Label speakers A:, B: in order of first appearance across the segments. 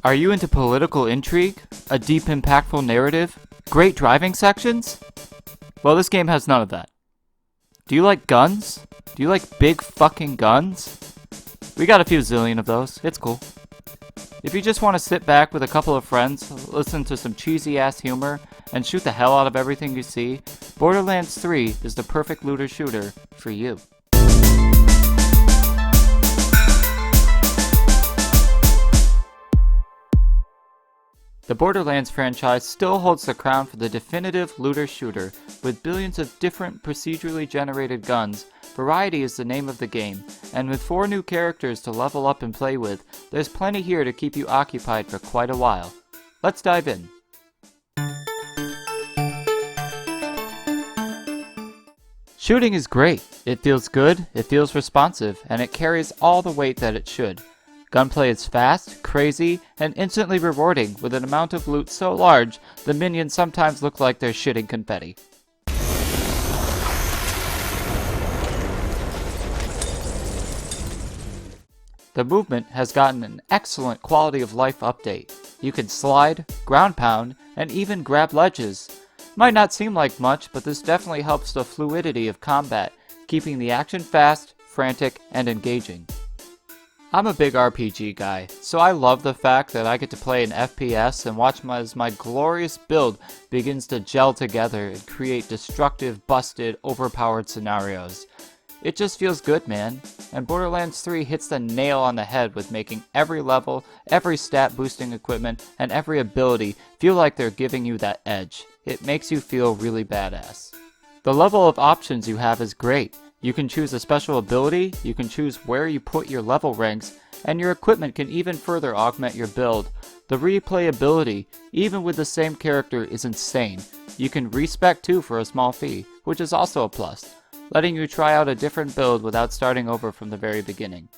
A: Are you into political intrigue? A deep, impactful narrative? Great driving sections? Well, this game has none of that. Do you like guns? Do you like big fucking guns? We got a few zillion of those. It's cool. If you just want to sit back with a couple of friends, listen to some cheesy ass humor, and shoot the hell out of everything you see, Borderlands 3 is the perfect looter shooter for you. The Borderlands franchise still holds the crown for the definitive looter shooter. With billions of different procedurally generated guns, variety is the name of the game, and with 4 new characters to level up and play with, there's plenty here to keep you occupied for quite a while. Let's dive in. Shooting is great. It feels good, it feels responsive, and it carries all the weight that it should. Gunplay is fast, crazy, and instantly rewarding with an amount of loot so large the minions sometimes look like they're shitting confetti. The movement has gotten an excellent quality of life update. You can slide, ground pound, and even grab ledges. Might not seem like much, but this definitely helps the fluidity of combat, keeping the action fast, frantic, and engaging. I'm a big RPG guy, so I love the fact that I get to play an FPS and watch as my glorious build begins to gel together and create destructive, busted, overpowered scenarios. It just feels good, man, and Borderlands 3 hits the nail on the head with making every level, every stat boosting equipment, and every ability feel like they're giving you that edge. It makes you feel really badass. The level of options you have is great. You can choose a special ability, you can choose where you put your level ranks, and your equipment can even further augment your build. The replayability, even with the same character, is insane. You can respec too for a small fee, which is also a plus, letting you try out a different build without starting over from the very beginning.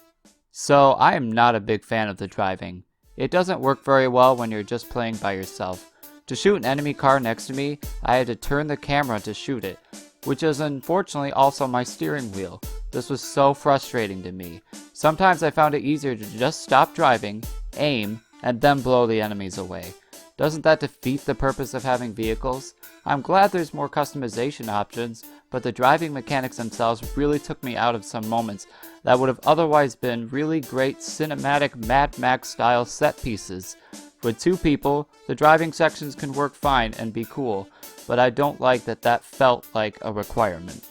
A: So I am not a big fan of the driving. It doesn't work very well when you're just playing by yourself. To shoot an enemy car next to me, I had to turn the camera to shoot it, which is unfortunately also my steering wheel. This was so frustrating to me. Sometimes I found it easier to just stop driving, aim, and then blow the enemies away. Doesn't that defeat the purpose of having vehicles? I'm glad there's more customization options, but the driving mechanics themselves really took me out of some moments that would have otherwise been really great cinematic Mad Max style set pieces. With 2 people, the driving sections can work fine and be cool, but I don't like that felt like a requirement.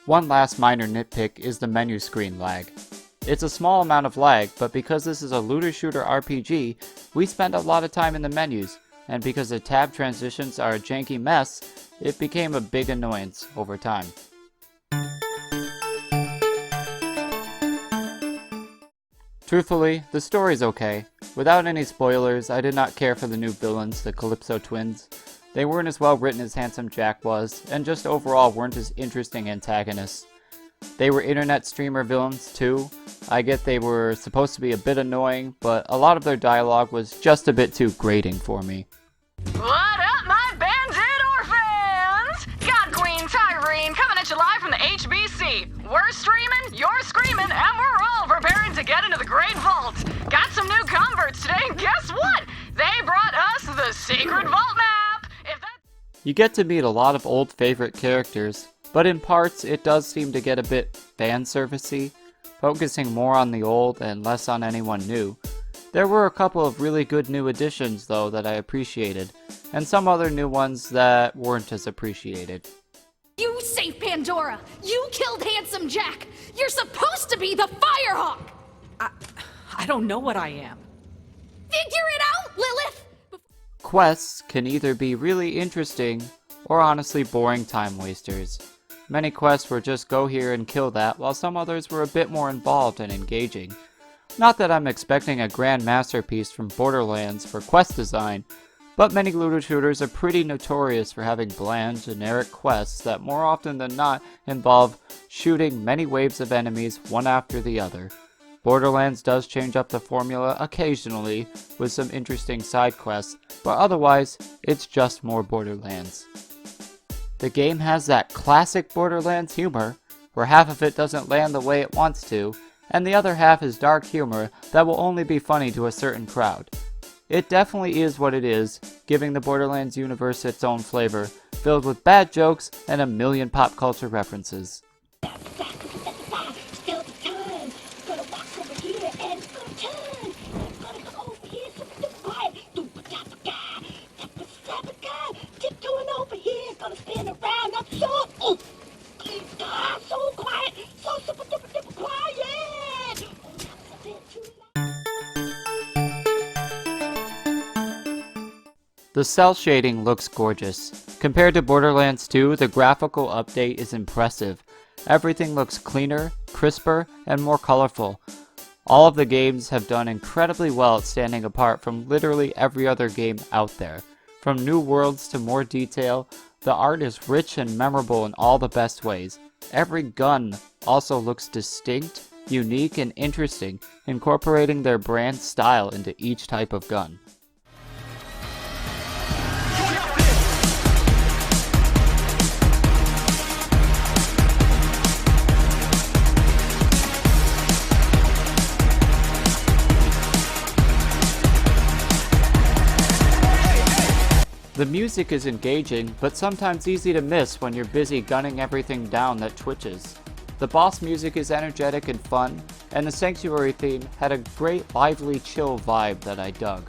A: One last minor nitpick is the menu screen lag. It's a small amount of lag, but because this is a looter shooter RPG, we spend a lot of time in the menus, and because the tab transitions are a janky mess, it became a big annoyance over time. Truthfully, the story's okay. Without any spoilers, I did not care for the new villains, the Calypso twins. They weren't as well written as Handsome Jack was, and just overall weren't as interesting antagonists. They were internet streamer villains too. I get they were supposed to be a bit annoying, but a lot of their dialogue was just a bit too grating for me.
B: What up, my bandit orphans? God Queen Tyrene coming at you live from the HBC. We're streaming, you're screaming, and we're all preparing to get into the Great Vault. Got some new converts today, and guess what? They brought us the Secret Vault map.
A: You get to meet a lot of old favorite characters, but in parts it does seem to get a bit fan servicey, focusing more on the old and less on anyone new. There were a couple of really good new additions though that I appreciated, and some other new ones that weren't as appreciated.
C: You saved Pandora! You killed Handsome Jack! You're supposed to be the Firehawk!
D: I don't know what I am.
C: Figure it out, Lilith!
A: Quests can either be really interesting or honestly boring time wasters. Many quests were just go here and kill that, while some others were a bit more involved and engaging. Not that I'm expecting a grand masterpiece from Borderlands for quest design, but many looter shooters are pretty notorious for having bland, generic quests that more often than not involve shooting many waves of enemies one after the other. Borderlands does change up the formula occasionally with some interesting side quests, but otherwise, it's just more Borderlands. The game has that classic Borderlands humor, where half of it doesn't land the way it wants to, and the other half is dark humor that will only be funny to a certain crowd. It definitely is what it is, giving the Borderlands universe its own flavor, filled with bad jokes and a million pop culture references. The cell shading looks gorgeous. Compared to Borderlands 2, the graphical update is impressive. Everything looks cleaner, crisper, and more colorful. All of the games have done incredibly well at standing apart from literally every other game out there. From new worlds to more detail, the art is rich and memorable in all the best ways. Every gun also looks distinct, unique, and interesting, incorporating their brand style into each type of gun. The music is engaging, but sometimes easy to miss when you're busy gunning everything down that twitches. The boss music is energetic and fun, and the Sanctuary theme had a great lively chill vibe that I dug.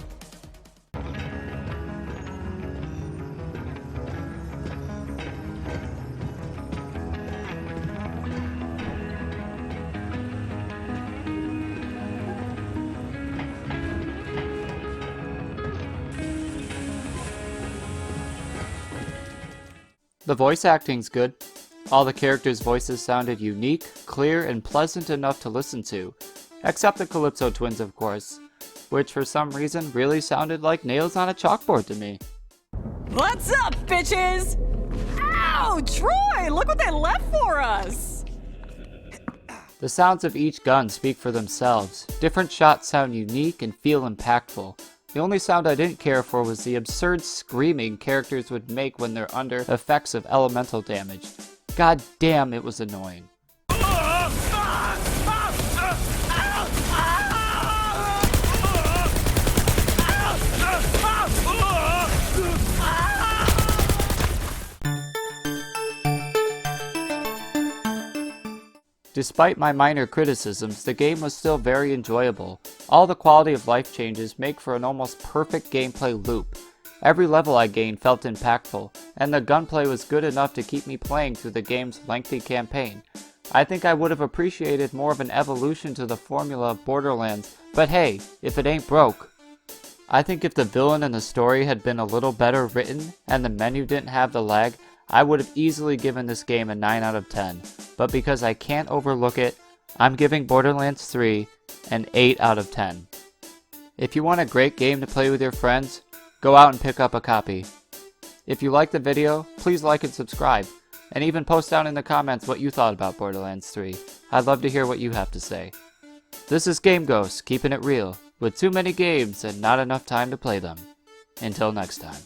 A: The voice acting's good. All the characters' voices sounded unique, clear, and pleasant enough to listen to. Except the Calypso twins, of course, which for some reason really sounded like nails on a chalkboard to me.
D: What's up, bitches? Ow, Troy, look what they left for us!
A: The sounds of each gun speak for themselves. Different shots sound unique and feel impactful. The only sound I didn't care for was the absurd screaming characters would make when they're under effects of elemental damage. God damn, it was annoying. Despite my minor criticisms, the game was still very enjoyable. All the quality of life changes make for an almost perfect gameplay loop. Every level I gained felt impactful, and the gunplay was good enough to keep me playing through the game's lengthy campaign. I think I would have appreciated more of an evolution to the formula of Borderlands, but hey, if it ain't broke. I think if the villain and the story had been a little better written, and the menu didn't have the lag, I would have easily given this game a 9 out of 10, but because I can't overlook it, I'm giving Borderlands 3 an 8 out of 10. If you want a great game to play with your friends, go out and pick up a copy. If you liked the video, please like and subscribe, and even post down in the comments what you thought about Borderlands 3. I'd love to hear what you have to say. This is Game Ghost, keeping it real, with too many games and not enough time to play them. Until next time.